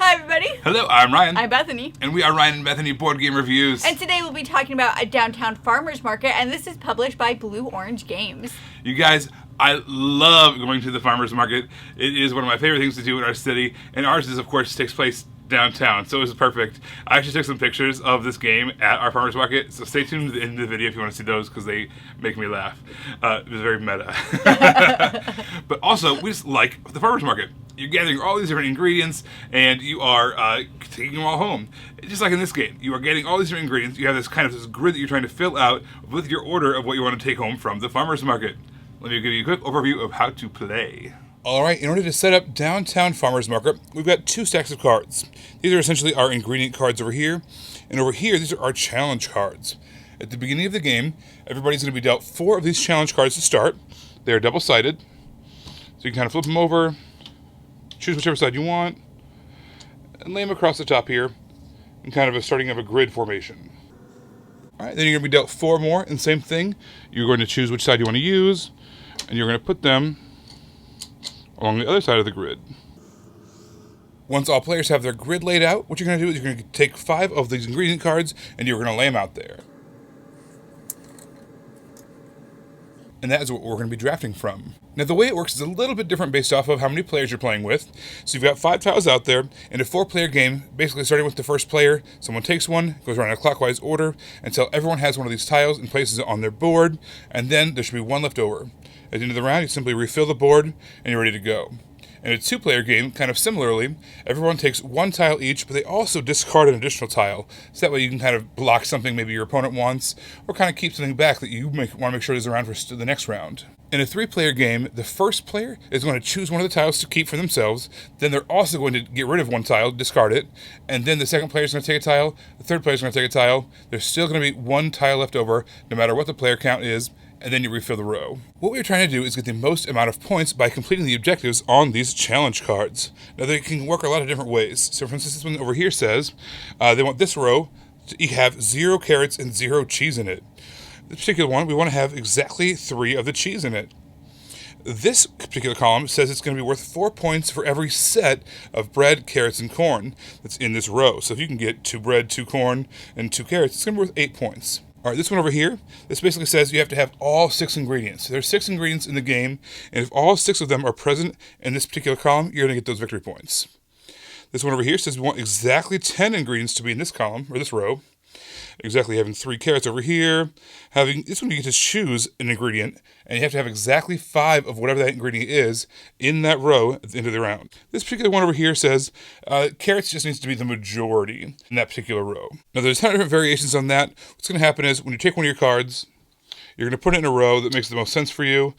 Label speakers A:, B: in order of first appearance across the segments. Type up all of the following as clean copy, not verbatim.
A: Hi, everybody.
B: Hello, I'm Ryan.
A: I'm Bethany.
B: And we are Ryan and Bethany Board Game Reviews.
A: And today we'll be talking about a downtown farmer's market, and this is published by Blue Orange Games.
B: You guys, I love going to the farmer's market. It is one of my favorite things to do in our city, and ours is, of course, takes place downtown, so it was perfect. I actually took some pictures of this game at our farmer's market, so stay tuned to the end of the video if you want to see those, because they make me laugh. It was very meta. But also, we just like the farmer's market. You're gathering all these different ingredients, and you are taking them all home. Just like in this game, you are getting all these different ingredients. You have this grid that you're trying to fill out with your order of what you want to take home from the farmer's market. Let me give you a quick overview of how to play. Alright, in order to set up Downtown Farmer's Market, we've got 2 stacks of cards. These are essentially our ingredient cards over here, and over here, these are our challenge cards. At the beginning of the game, everybody's going to be dealt 4 of these challenge cards to start. They're double-sided, so you can kind of flip them over, choose whichever side you want, and lay them across the top here, in kind of a starting of a grid formation. Alright, then you're going to be dealt 4 more, and same thing. You're going to choose which side you want to use, and you're going to put them along the other side of the grid. Once all players have their grid laid out, what you're going to do is you're going to take 5 of these ingredient cards and you're going to lay them out there. And that is what we're going to be drafting from. Now the way it works is a little bit different based off of how many players you're playing with. So you've got 5 tiles out there in a 4-player game, basically starting with the first player. Someone takes one, goes around in a clockwise order until everyone has one of these tiles and places it on their board, and then there should be 1 left over. At the end of the round, you simply refill the board, and you're ready to go. In a 2-player game, kind of similarly, everyone takes 1 tile each, but they also discard an additional tile. So that way you can kind of block something maybe your opponent wants, or kind of keep something back that you want to make sure is around for the next round. In a 3-player game, the first player is going to choose one of the tiles to keep for themselves, then they're also going to get rid of 1 tile, discard it, and then the second player is going to take a tile, the third player is going to take a tile, there's still going to be 1 tile left over, no matter what the player count is, and then you refill the row. What we're trying to do is get the most amount of points by completing the objectives on these challenge cards. Now they can work a lot of different ways. So for instance, this one over here says they want this row to have 0 carrots and 0 cheese in it. This particular one, we want to have exactly 3 of the cheese in it. This particular column says it's going to be worth 4 points for every set of bread, carrots, and corn that's in this row. So if you can get 2 bread, 2 corn, and 2 carrots, it's going to be worth 8 points. All right, this one over here, this basically says you have to have all 6 ingredients. So there's 6 ingredients in the game, and if all 6 of them are present in this particular column, you're going to get those victory points. This one over here says we want exactly 10 ingredients to be in this column, or this row. Exactly having 3 carrots over here. Having this one, you get to choose an ingredient, and you have to have exactly 5 of whatever that ingredient is in that row at the end of the round. This particular one over here says carrots just needs to be the majority in that particular row. Now there's a ton of different variations on that. What's going to happen is when you take one of your cards, you're going to put it in a row that makes the most sense for you.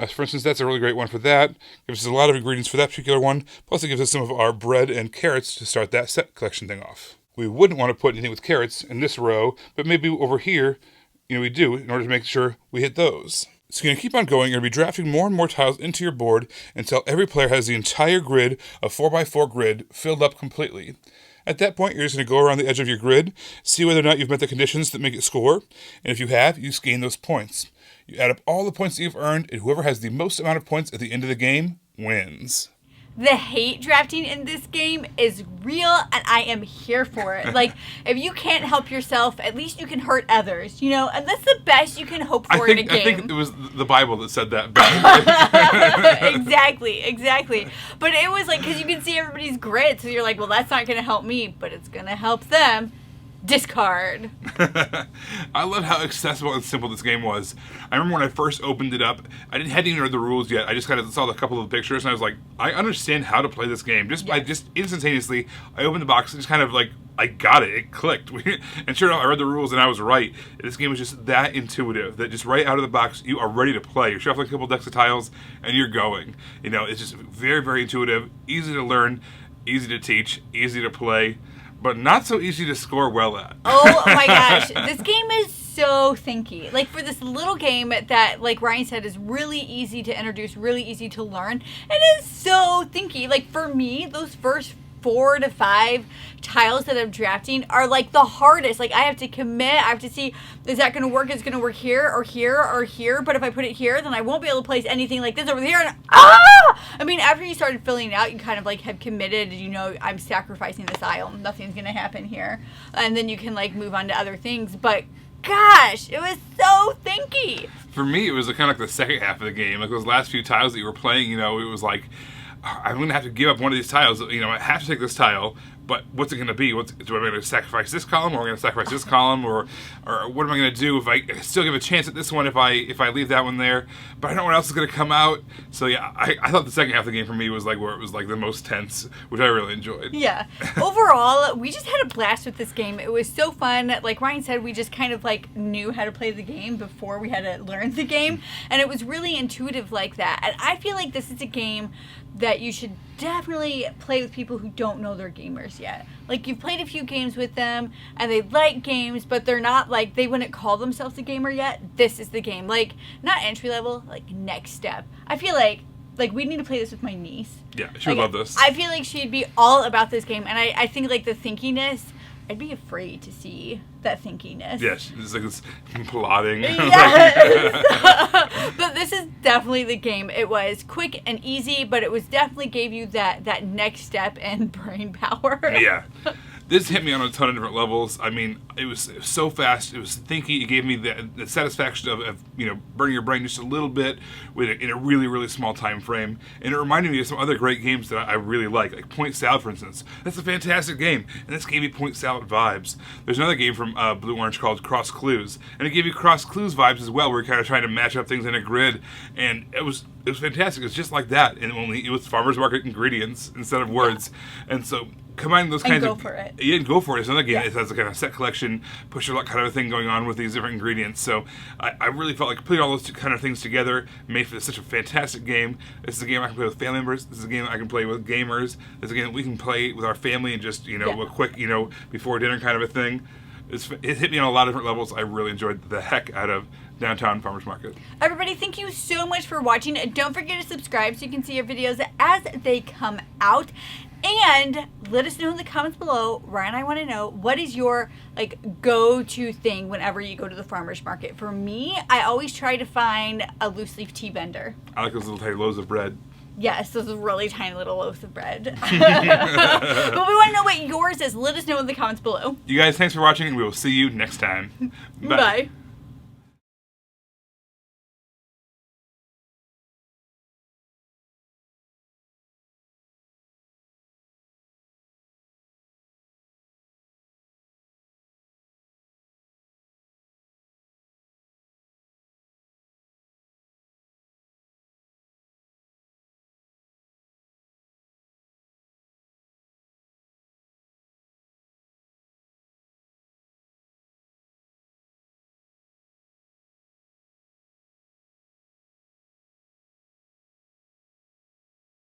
B: For instance, that's a really great one for that. Gives us a lot of ingredients for that particular one. Plus it gives us some of our bread and carrots to start that set collection thing off. We wouldn't want to put anything with carrots in this row, but maybe over here, we do in order to make sure we hit those. So you're going to keep on going. You're going to be drafting more and more tiles into your board until every player has the entire grid, a 4x4 grid, filled up completely. At that point, you're just going to go around the edge of your grid, see whether or not you've met the conditions that make it score, and if you have, you gain those points. You add up all the points that you've earned, and whoever has the most amount of points at the end of the game wins.
A: The hate drafting in this game is real, and I am here for it. Like, if you can't help yourself, at least you can hurt others, and that's the best you can hope for in a game.
B: I think it was the Bible that said that.
A: Exactly. But it was like, because you can see everybody's grid, so you're like, well, that's not going to help me, but it's going to help them. Discard.
B: I love how accessible and simple this game was. I remember when I first opened it up, hadn't even read the rules yet. I just kind of saw a couple of the pictures, and I was like, I understand how to play this game. By instantaneously, I opened the box and just kind of like, I got it. It clicked. And sure enough, I read the rules and I was right. This game was just that intuitive that just right out of the box, you are ready to play. You're shuffling a couple decks of tiles and you're going. It's just very, very intuitive, easy to learn, easy to teach, easy to play, but not so easy to score well at.
A: Oh my gosh. This game is so thinky. Like, for this little game that, like Ryan said, is really easy to introduce, really easy to learn, it is so thinky. Like, for me, those first 4 to 5 tiles that I'm drafting are like the hardest. Like I have to commit. I have to see, is that going to work? Is it going to work here or here or here? But if I put it here, then I won't be able to place anything like this over here. And I mean, after you started filling it out, you kind of like have committed. You know, I'm sacrificing this aisle. Nothing's going to happen here. And then you can like move on to other things. But gosh, it was so thinky.
B: For me, it was kind of like the second half of the game. Like those last few tiles that you were playing, you know, it was like, I'm going to have to give up one of these tiles. You know, I have to take this tile, but what's it going to be? Do I going to sacrifice this column, or am I going to sacrifice this column, or what am I going to do if I still give a chance at this one if I leave that one there? But I don't know what else is going to come out. So yeah, I thought the second half of the game for me was like where it was like the most tense, which I really enjoyed.
A: Yeah. Overall, we just had a blast with this game. It was so fun. Like Ryan said, we just kind of like knew how to play the game before we had to learn the game, and it was really intuitive like that. And I feel like this is a game that you should definitely play with people who don't know they're gamers yet. Like, you've played a few games with them, and they like games, but they're not, like, they wouldn't call themselves a gamer yet. This is the game. Like, not entry level, like, next step. I feel like we need to play this with my niece.
B: Yeah, she would love this.
A: I feel like she'd be all about this game, and I think, like, the thinkiness, I'd be afraid to see that thinkiness.
B: Yes, it's like it's plotting.
A: Yes. But this is definitely the game. It was quick and easy, but it was definitely gave you that next step in brain power.
B: Yeah. This hit me on a ton of different levels. I mean, it was so fast. It was thinky. It gave me the satisfaction of you know, burning your brain just a little bit in a really, really small time frame. And it reminded me of some other great games that I really like Point Salad, for instance. That's a fantastic game, and this gave me Point Salad vibes. There's another game from Blue Orange called Cross Clues, and it gave you Cross Clues vibes as well, where you're kind of trying to match up things in a grid, and it was fantastic. It's just like that, and only it was farmers market ingredients instead of words, and so combining those kinds
A: go for it.
B: Yeah, go for it. It's another game.
A: Yeah.
B: It has a kind of set collection, push your luck kind of a thing going on with these different ingredients. So I really felt like putting all those kind of things together made for such a fantastic game. This is a game I can play with family members. This is a game I can play with gamers. This is a game that we can play with our family and just, you know, a quick, you know, before dinner kind of a thing. It hit me on a lot of different levels. I really enjoyed the heck out of Downtown Farmers Market.
A: Everybody, thank you so much for watching. Don't forget to subscribe so you can see our videos as they come out. And let us know in the comments below. Ryan and I want to know, what is your like go-to thing whenever you go to the farmer's market? For me, I always try to find a loose leaf tea vendor.
B: I like those little tiny loaves of bread.
A: Yes, those really tiny little loaves of bread. But we want to know what yours is. Let us know in the comments below.
B: You guys, thanks for watching, and we will see you next time.
A: Bye.